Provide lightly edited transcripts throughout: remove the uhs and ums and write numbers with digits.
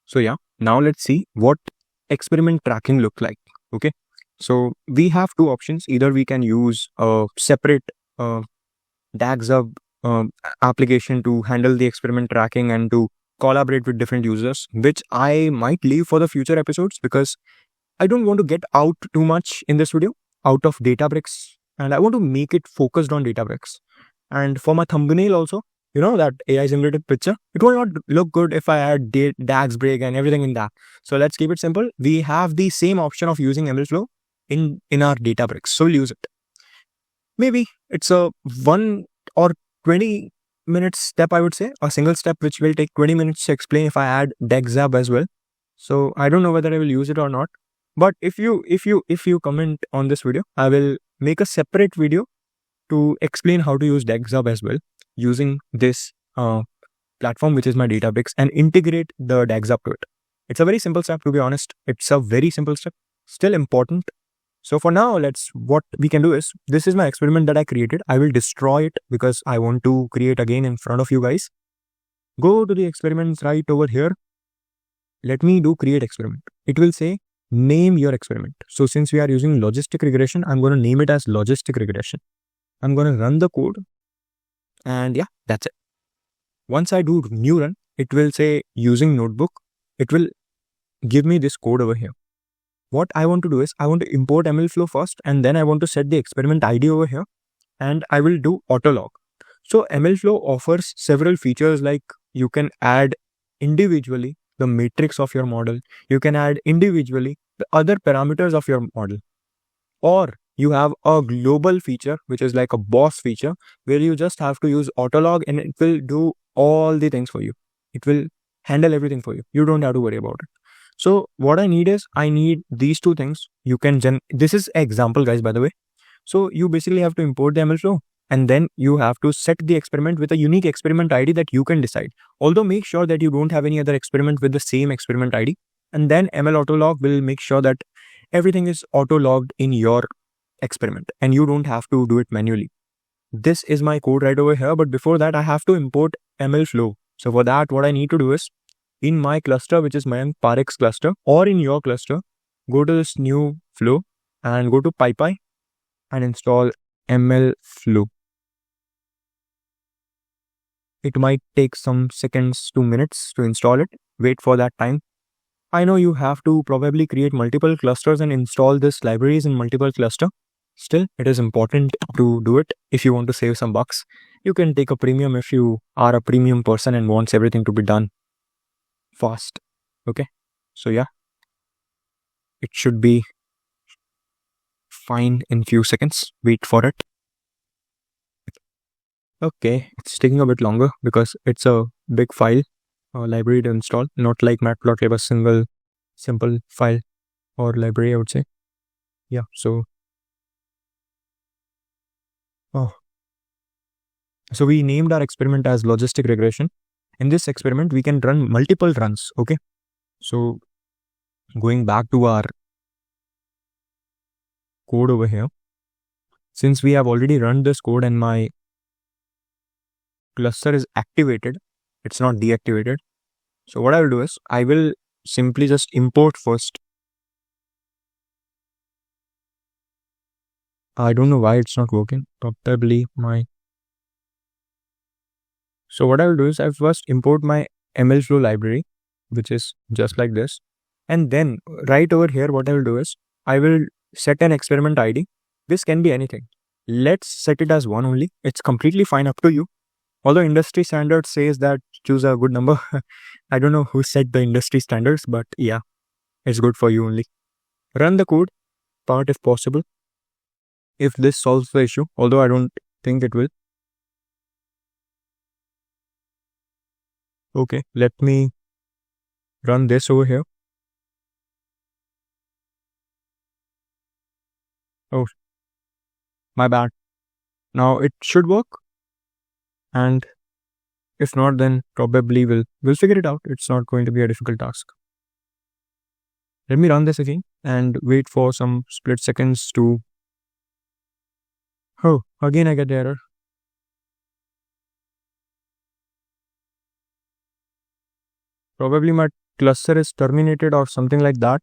So yeah, now let's see what experiment tracking look like. Okay, so we have two options. Either we can use a separate DagsHub application to handle the experiment tracking and to collaborate with different users, which I might leave for the future episodes because I don't want to get out too much in this video out of Databricks, and I want to make it focused on Databricks. And for my thumbnail also, you know, that AI generated picture, it will not look good if I add DagsBreak and everything in that. So let's keep it simple. We have the same option of using MLflow in our Databricks, so we'll use it. Maybe it's a 1 or 20 minutes step, I would say, a single step which will take 20 minutes to explain if I add DagsHub as well. So I don't know whether I will use it or not. But if you comment on this video, I will make a separate video to explain how to use DagsHub as well using this platform, which is my Databricks, and integrate the DagsHub to it. It's a very simple step, to be honest. It's a very simple step, still important. So for now, what we can do is, this is my experiment that I created. I will destroy it because I want to create again in front of you guys. Go to the experiments right over here. Let me do create experiment. It will say name your experiment. So since we are using logistic regression, I'm going to name it as logistic regression. I'm going to run the code, and yeah, that's it. Once I do new run, it will say using notebook. It will give me this code over here. What I want to do is, I want to import MLflow first, and then I want to set the experiment ID over here, and I will do autolog. So MLflow offers several features, like you can add individually the matrix of your model. You can add individually the other parameters of your model. Or you have a global feature, which is like a boss feature, where you just have to use autolog and it will do all the things for you. It will handle everything for you. You don't have to worry about it. So what I need is, I need these two things. You can this is an example, guys, by the way. So you basically have to import the MLflow, and then you have to set the experiment with a unique experiment ID that you can decide. Although make sure that you don't have any other experiment with the same experiment ID. And then ML autolog will make sure that everything is auto-logged in your experiment and you don't have to do it manually. This is my code right over here. But before that, I have to import MLflow. So for that, what I need to do is, in my cluster, which is my Parex cluster, or in your cluster, go to this new flow and go to PyPy and install MLflow. It might take some seconds to minutes to install it. Wait for that time. I know you have to probably create multiple clusters and install this libraries in multiple cluster. Still, it is important to do it if you want to save some bucks. You can take a premium if you are a premium person and wants everything to be done fast. Okay, so yeah, it should be fine in few seconds. Wait for it. Okay, it's taking a bit longer because it's a big file library to install, not like Matplotlib, a single simple file or library, I would say. Yeah, so so we named our experiment as logistic regression. In this experiment, we can run multiple runs. Okay, so going back to our code over here, since we have already run this code and my cluster is activated, it's not deactivated. So what I will do is, I will simply just import first. I don't know why it's not working. Probably my... So what I will do is, I first import my MLflow library, which is just like this. And then right over here, what I will do is, I will set an experiment ID. This can be anything. Let's set it as 1 only. It's completely fine, up to you. Although industry standard says that choose a good number. I don't know who set the industry standards, but yeah, it's good for you only. Run the code part if possible, if this solves the issue, although I don't think it will. Okay, let me run this over here. Oh, my bad. Now it should work. And if not, then probably we'll figure it out. It's not going to be a difficult task. Let me run this again and wait for some split seconds to... Oh, again I get the error. Probably my cluster is terminated or something like that.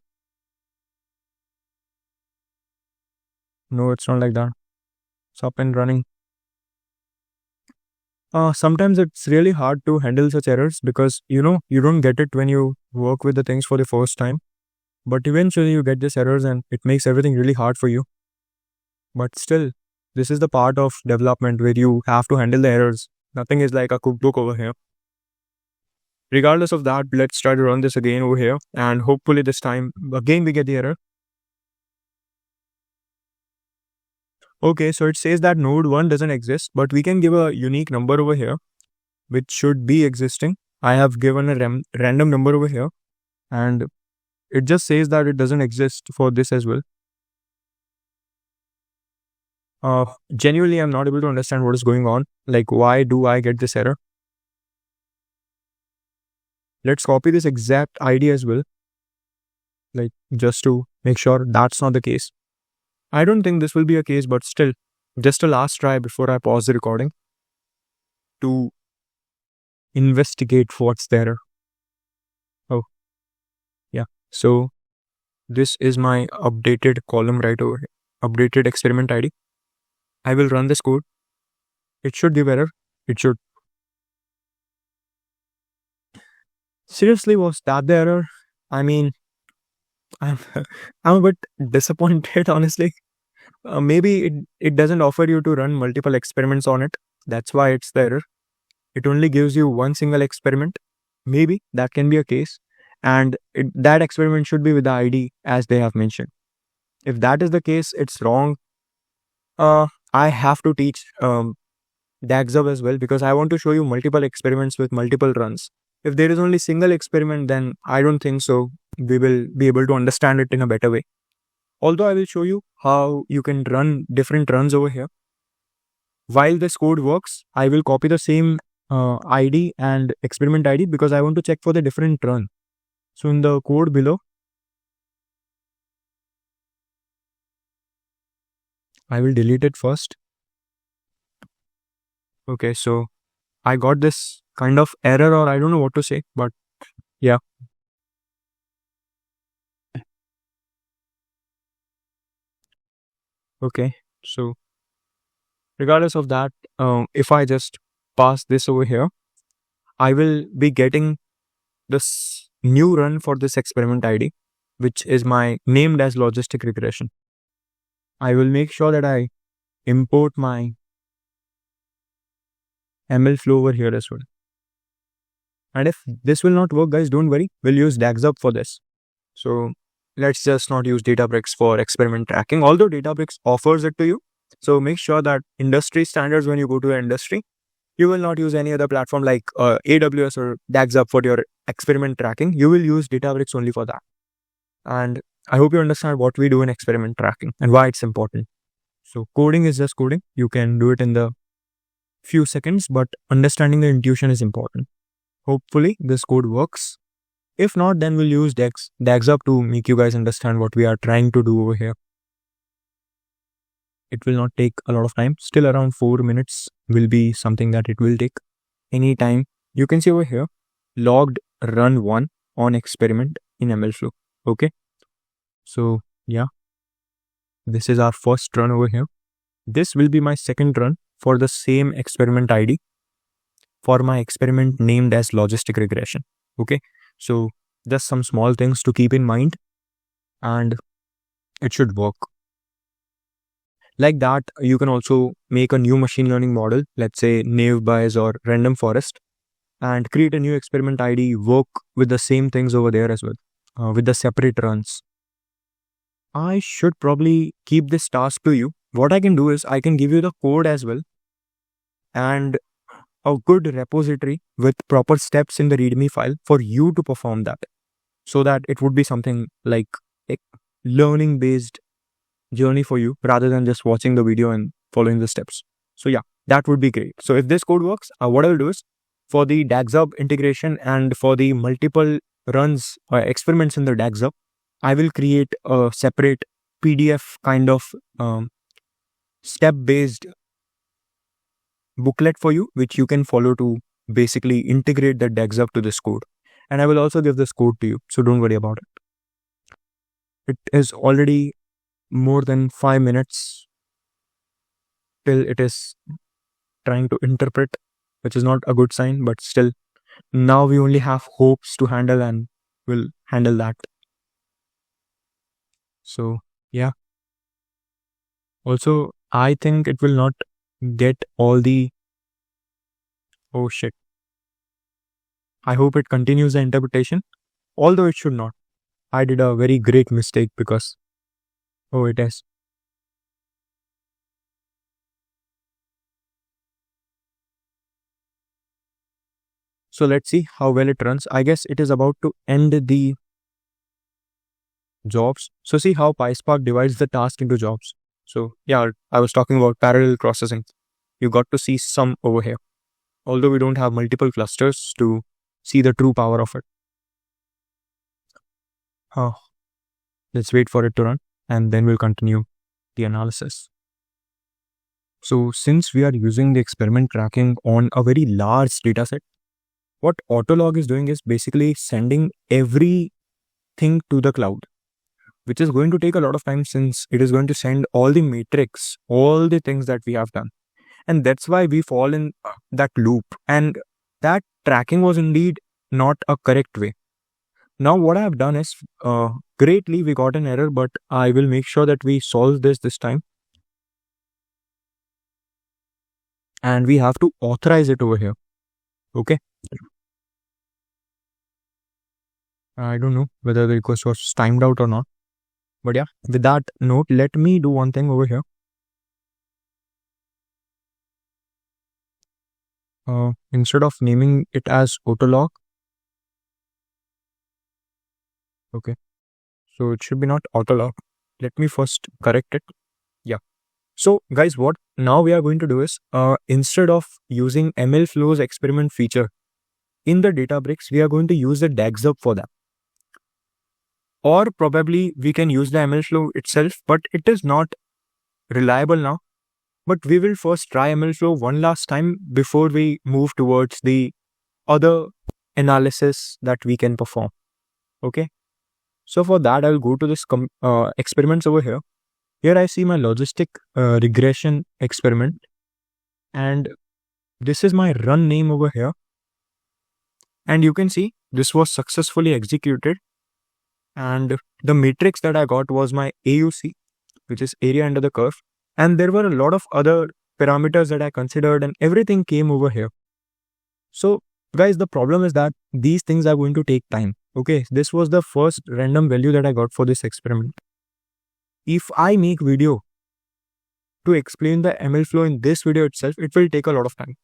No, it's not like that. It's up and running. Sometimes it's really hard to handle such errors because you don't get it when you work with the things for the first time. But eventually you get these errors and it makes everything really hard for you. But still, this is the part of development where you have to handle the errors. Nothing is like a cookbook over here. Regardless of that, let's try to run this again over here. And hopefully this time, again, we get the error. Okay, so it says that node 1 doesn't exist, but we can give a unique number over here, which should be existing. I have given a random number over here, and it just says that it doesn't exist for this as well. Genuinely, I'm not able to understand what is going on. Like, why do I get this error? Let's copy this exact ID as well, like just to make sure that's not the case. I don't think this will be a case, but still, just a last try before I pause the recording to investigate what's the error. Oh, yeah. So this is my updated column right over here, updated experiment ID. I will run this code. It should give error. It should. Seriously, was that the error? I mean, I'm a bit disappointed, honestly. Maybe it doesn't offer you to run multiple experiments on it. That's why it's the error. It only gives you one single experiment. Maybe that can be a case. And that experiment should be with the ID as they have mentioned. If that is the case, it's wrong. I have to teach DagsHub as well because I want to show you multiple experiments with multiple runs. If there is only single experiment, then I don't think so we will be able to understand it in a better way. Although I will show you how you can run different runs over here. While this code works, I will copy the same ID and experiment ID because I want to check for the different run. So in the code below, I will delete it first. Okay, so I got this kind of error, or I don't know what to say, but yeah. Okay, so regardless of that, if I just pass this over here, I will be getting this new run for this experiment ID, which is my named as logistic regression. I will make sure that I import my MLflow over here as well. And if this will not work, guys, don't worry. We'll use DagsHub for this. So let's just not use Databricks for experiment tracking, although Databricks offers it to you. So make sure that industry standards, when you go to an industry, you will not use any other platform like AWS or DagsHub for your experiment tracking. You will use Databricks only for that. And I hope you understand what we do in experiment tracking and why it's important. So coding is just coding. You can do it in the few seconds, but understanding the intuition is important. Hopefully this code works. If not, then we'll use DagsHub to make you guys understand what we are trying to do over here. It will not take a lot of time. Still around 4 minutes will be something that it will take any time. You can see over here, logged run 1 on experiment in MLflow. Okay. So yeah, this is our first run over here. This will be my second run for the same experiment ID for my experiment named as logistic regression. Okay. So just some small things to keep in mind and it should work. Like that, you can also make a new machine learning model, let's say naive Bayes or random forest, and create a new experiment ID, work with the same things over there as well, with the separate runs. I should probably keep this task to you. What I can do is I can give you the code as well and a good repository with proper steps in the README file for you to perform that, so that it would be something like a learning based journey for you rather than just watching the video and following the steps. So yeah, that would be great. So if this code works, what I will do is for the DagsHub integration and for the multiple runs or experiments in the DagsHub, I will create a separate PDF kind of step-based booklet for you, which you can follow to basically integrate the DagsHub to this code. And I will also give this code to you, so don't worry about it. It is already more than 5 minutes till it is trying to interpret, which is not a good sign, but still, now we only have hopes to handle and we'll handle that. So, yeah. Also, I think it will not get all the. Oh shit. I hope it continues the interpretation, although it should not. I did a very great mistake because. Oh, it is. So let's see how well it runs. I guess it is about to end the jobs. So see how PySpark divides the task into jobs. So yeah, I was talking about parallel processing. You got to see some over here. Although we don't have multiple clusters to see the true power of it. Let's wait for it to run and then we'll continue the analysis. So since we are using the experiment tracking on a very large dataset, what Autolog is doing is basically sending everything to the cloud, which is going to take a lot of time since it is going to send all the metrics, all the things that we have done. And that's why we fall in that loop. And that tracking was indeed not a correct way. Now what I have done is, greatly we got an error, but I will make sure that we solve this time. And we have to authorize it over here. Okay. I don't know whether the request was timed out or not. But yeah, with that note, let me do one thing over here. Instead of naming it as Autolog, okay, so it should be not Autolog. Let me first correct it. Yeah. So guys, what now we are going to do is, instead of using MLflow's experiment feature in the Databricks, we are going to use the DagsHub for that. Or probably we can use the MLflow itself, but it is not reliable now. But we will first try MLflow one last time before we move towards the other analysis that we can perform. Okay. So for that, I will go to this experiments over here. Here I see my logistic regression experiment. And this is my run name over here. And you can see this was successfully executed. And the matrix that I got was my AUC, which is area under the curve. And there were a lot of other parameters that I considered and everything came over here. So guys, the problem is that these things are going to take time. Okay, this was the first random value that I got for this experiment. If I make video to explain the MLflow in this video itself, it will take a lot of time.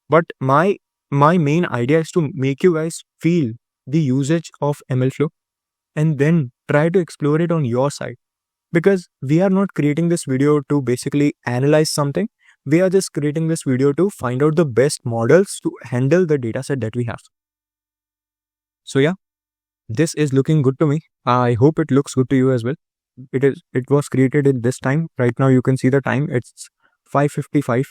But my main idea is to make you guys feel the usage of MLflow and then try to explore it on your side. Because we are not creating this video to basically analyze something. We are just creating this video to find out the best models to handle the dataset that we have. So yeah, this is looking good to me. I hope it looks good to you as well. It was created in this time. Right now you can see the time. It's 5:55.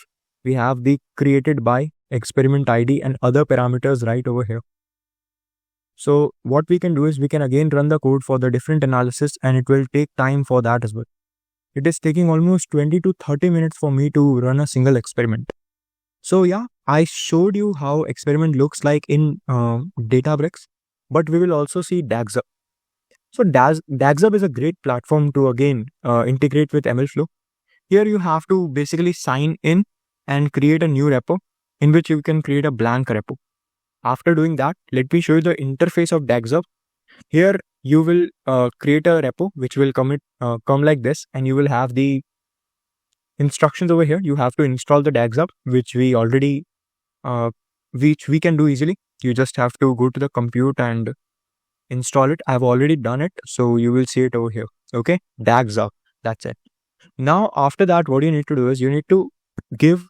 We have the created by experiment ID and other parameters right over here. So what we can do is we can again run the code for the different analysis and it will take time for that as well. It is taking almost 20 to 30 minutes for me to run a single experiment. So yeah, I showed you how experiment looks like in Databricks, but we will also see DagsHub. So DagsHub is a great platform to again integrate with MLflow. Here you have to basically sign in and create a new repo in which you can create a blank repo. After doing that, let me show you the interface of DagsHub. Here you will create a repo which will come like this, and you will have the instructions over here. You have to install the DagsHub, which we already which we can do easily. You just have to go to the compute and install it. I've already done it, so you will see it over here. Okay, DagsHub. That's it. Now after that, what you need to do is you need to give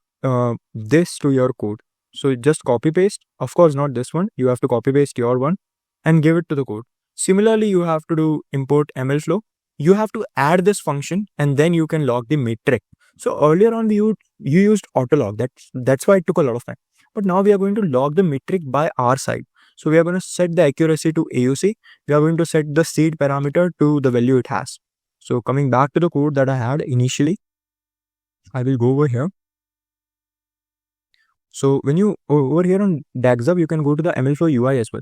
this to your code. So just copy paste, of course not this one, you have to copy paste your one and give it to the code. Similarly, you have to do import MLflow. You have to add this function and then you can log the metric. So earlier on you used Autolog, that's why it took a lot of time. But now we are going to log the metric by our side. So we are going to set the accuracy to AUC. We are going to set the seed parameter to the value it has. So coming back to the code that I had initially, I will go over here. So when you over here on DagsHub, you can go to the MLflow UI as well.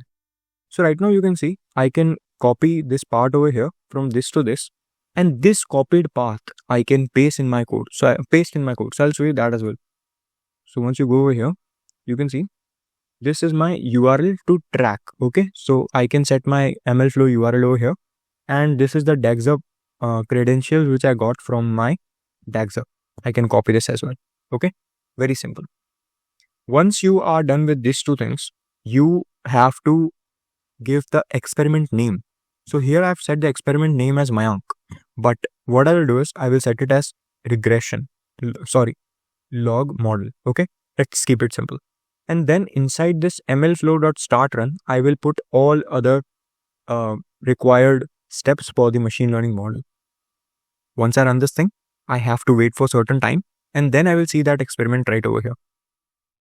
So right now you can see I can copy this part over here from this to this, and this copied path I can paste in my code. So I paste in my code. So I'll show you that as well. So once you go over here, you can see this is my URL to track. Okay, so I can set my MLflow URL over here, and this is the DagsHub credentials which I got from my DagsHub. I can copy this as well. Okay, very simple. Once you are done with these two things, you have to give the experiment name. So here I've set the experiment name as Mayank, but what I will do is I will set it as regression, log model. Okay, let's keep it simple. And then inside this MLflow.start run, I will put all other required steps for the machine learning model. Once I run this thing, I have to wait for certain time, and then I will see that experiment right over here.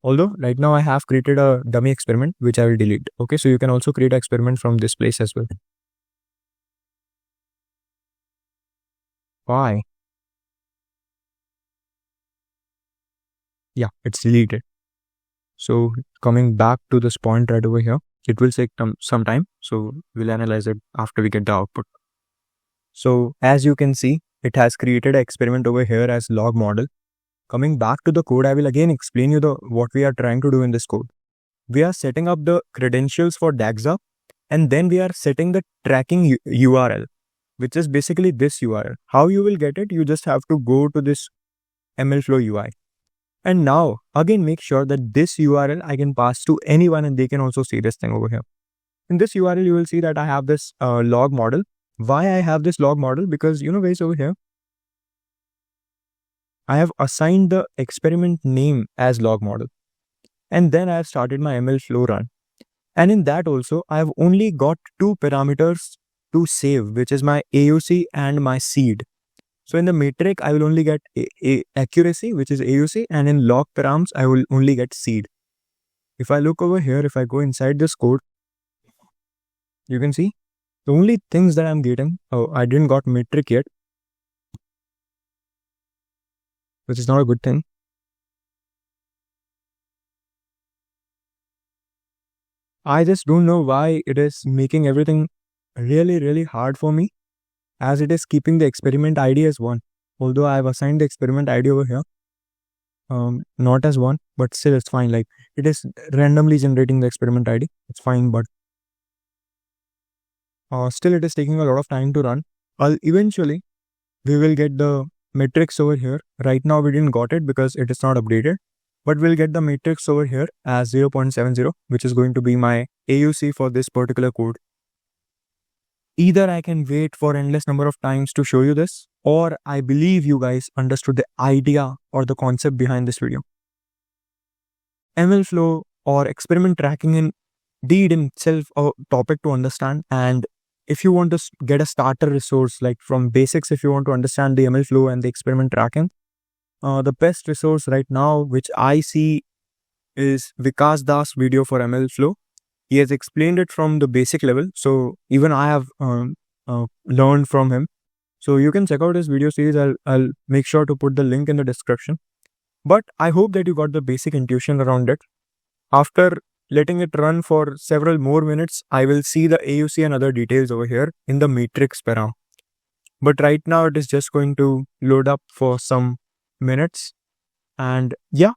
Although right now I have created a dummy experiment which I will delete. Okay, so you can also create an experiment from this place as well. Why? Yeah, it's deleted. So coming back to this point right over here, it will take some time. So we'll analyze it after we get the output. So as you can see, it has created an experiment over here as log model. Coming back to the code, I will again explain you what we are trying to do in this code. We are setting up the credentials for DagsHub, and then we are setting the tracking URL, which is basically this URL. How you will get it? You just have to go to this MLflow UI. And now again, make sure that this URL I can pass to anyone and they can also see this thing over here. In this URL, you will see that I have this log model. Why I have this log model? Because guys, over here, I have assigned the experiment name as log model. And then I have started my MLflow run. And in that also, I have only got two parameters to save, which is my AUC and my seed. So in the metric, I will only get accuracy, which is AUC, and in log params, I will only get seed. If I look over here, if I go inside this code, you can see the only things that I'm getting, I didn't got metric yet, which is not a good thing. I just don't know why it is making everything really, really hard for me, as it is keeping the experiment ID as 1. Although I have assigned the experiment ID over here, not as 1, but still it's fine. Like, it is randomly generating the experiment ID. It's fine, but still it is taking a lot of time to run. Eventually, we will get the metrics over here. Right now, we didn't got it because it is not updated. But we'll get the matrix over here as 0.70, which is going to be my AUC for this particular code. Either I can wait for endless number of times to show you this, or I believe you guys understood the idea or the concept behind this video. MLflow or experiment tracking indeed in itself a topic to understand, and if you want to get a starter resource, like from basics, if you want to understand the MLflow and the experiment tracking, the best resource right now, which I see, is Vikas Das video for MLflow. He has explained it from the basic level. So even I have learned from him. So you can check out his video series. I'll make sure to put the link in the description. But I hope that you got the basic intuition around it. After letting it run for several more minutes, I will see the AUC and other details over here in the matrix param. But right now it is just going to load up for some minutes, and yeah,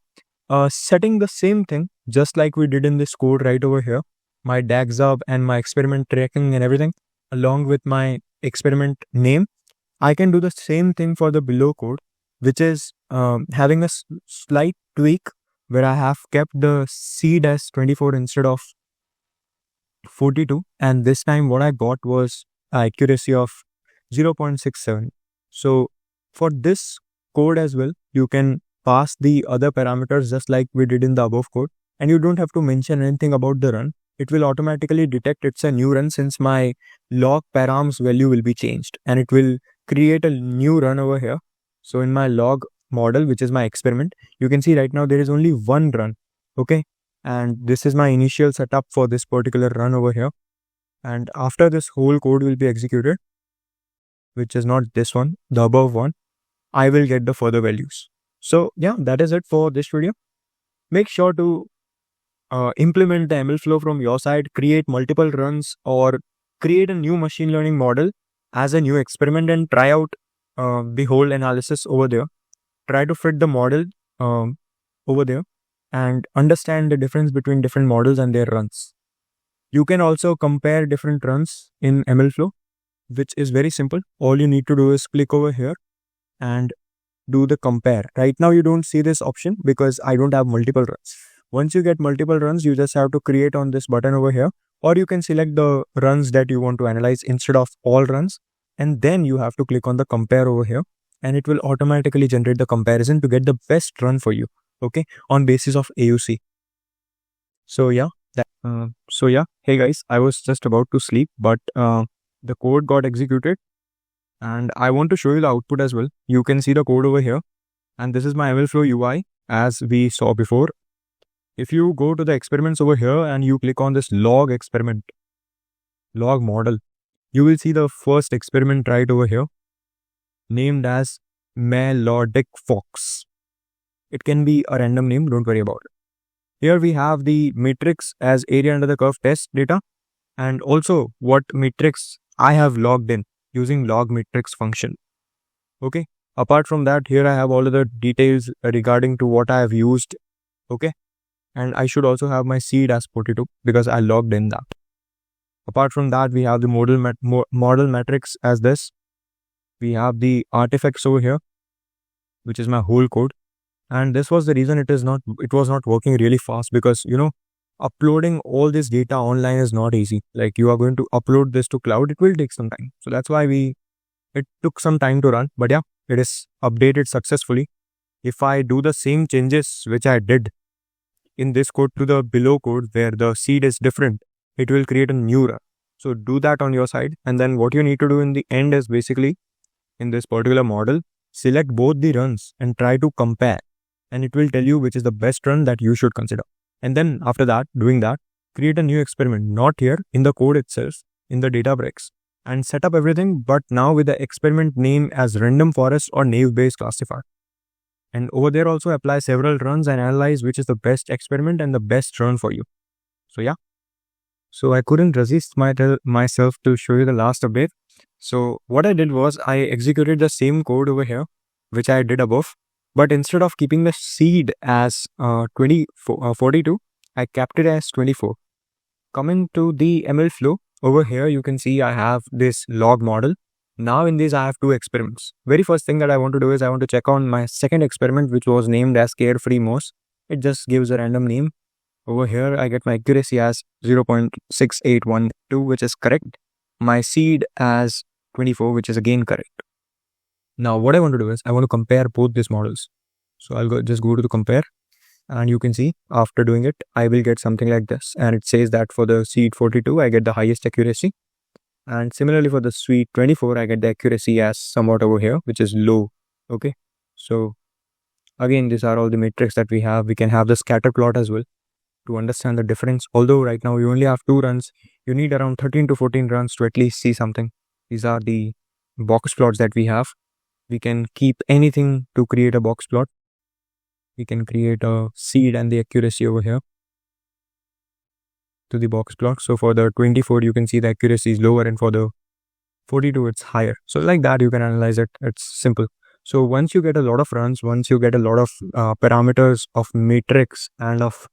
setting the same thing just like we did in this code right over here, my DagsHub and my experiment tracking and everything along with my experiment name. I can do the same thing for the below code, which is having a slight tweak where I have kept the seed as 24 instead of 42, and this time what I got was accuracy of 0.67. So for this code as well, you can pass the other parameters just like we did in the above code, and you don't have to mention anything about the run. It will automatically detect it's a new run since my log params value will be changed, and it will create a new run over here. So in my log model, which is my experiment, you can see right now there is only one run. Okay, And this is my initial setup for this particular run over here. And after this whole code will be executed, which is not this one, the above one, I will get the further values. So yeah, that is it for this video. Make sure to implement the MLflow from your side, create multiple runs or create a new machine learning model as a new experiment and try out the whole analysis over there. Try to fit the model over there and understand the difference between different models and their runs. You can also compare different runs in MLflow, which is very simple. All you need to do is click over here and do the compare. Right now you don't see this option because I don't have multiple runs. Once you get multiple runs, you just have to create on this button over here, or you can select the runs that you want to analyze instead of all runs. And then you have to click on the compare over here and it will automatically generate the comparison to get the best run for you. Okay. On basis of AUC. So yeah, hey guys, I was just about to sleep, but the code got executed and I want to show you the output as well. You can see the code over here and this is my MLflow UI as we saw before. If you go to the experiments over here and you click on this log experiment, log model, you will see the first experiment right over here named as melodic fox. It can be a random name, don't worry about it. Here we have the matrix as area under the curve test data and also what matrix I have logged in using log matrix function. Okay. Apart from that, here I have all of the details regarding to what I have used. Okay. And I should also have my seed as 42 because I logged in that. Apart from that, we have the model matrix as this. We have the artifacts over here, which is my whole code. And this was the reason it was not working really fast because, uploading all this data online is not easy. Like you are going to upload this to cloud, it will take some time. So that's why it took some time to run. But yeah, it is updated successfully. If I do the same changes which I did in this code to the below code where the seed is different, it will create a new run. So do that on your side. And then what you need to do in the end is basically in this particular model, select both the runs and try to compare. And it will tell you which is the best run that you should consider. And then after that, doing that, create a new experiment, not here in the code itself, in the Databricks, and set up everything, but now with the experiment name as random forest or naive Bayes classifier. And over there also apply several runs and analyze which is the best experiment and the best run for you. So yeah. So I couldn't resist myself to show you the last update. So what I did was I executed the same code over here, which I did above. But instead of keeping the seed as 42, I kept it as 24. Coming to the MLflow, over here you can see I have this log model. Now in this I have two experiments. Very first thing that I want to do is I want to check on my second experiment, which was named as carefree mouse. It just gives a random name. Over here I get my accuracy as 0.6812, which is correct. My seed as 24, which is again correct. Now what I want to do is I want to compare both these models. So I'll just go to the compare and you can see after doing it, I will get something like this. And it says that for the seed 42, I get the highest accuracy. And similarly for the seed 24, I get the accuracy as somewhat over here, which is low. Okay. So again, these are all the metrics that we have. We can have the scatter plot as well to understand the difference. Although right now you only have 2 runs, you need around 13 to 14 runs to at least see something. These are the box plots that we have. We can keep anything to create a box plot. We can create a seed and the accuracy over here to the box plot. So for the 24, you can see the accuracy is lower and for the 42, it's higher. So like that, you can analyze it. It's simple. So once you get a lot of runs, once you get a lot of parameters of matrix and of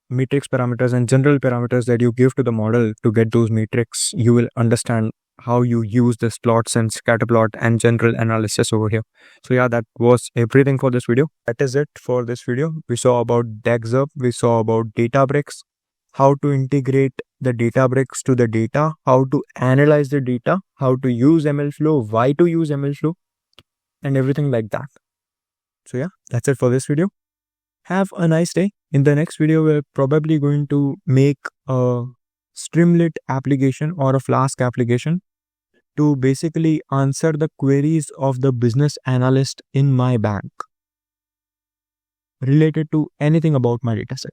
matrix parameters and general parameters that you give to the model to get those matrix, you will understand how you use this plots and scatter plot and general analysis over here. So yeah, that was everything for this video. That is it for this video. We saw about DagsHub, we saw about Databricks, how to integrate the Databricks to the data, how to analyze the data, how to use MLflow, why to use MLflow, and everything like that. So yeah, that's it for this video. Have a nice day. In the next video, we're probably going to make a Streamlit application or a Flask application to basically answer the queries of the business analyst in my bank related to anything about my dataset.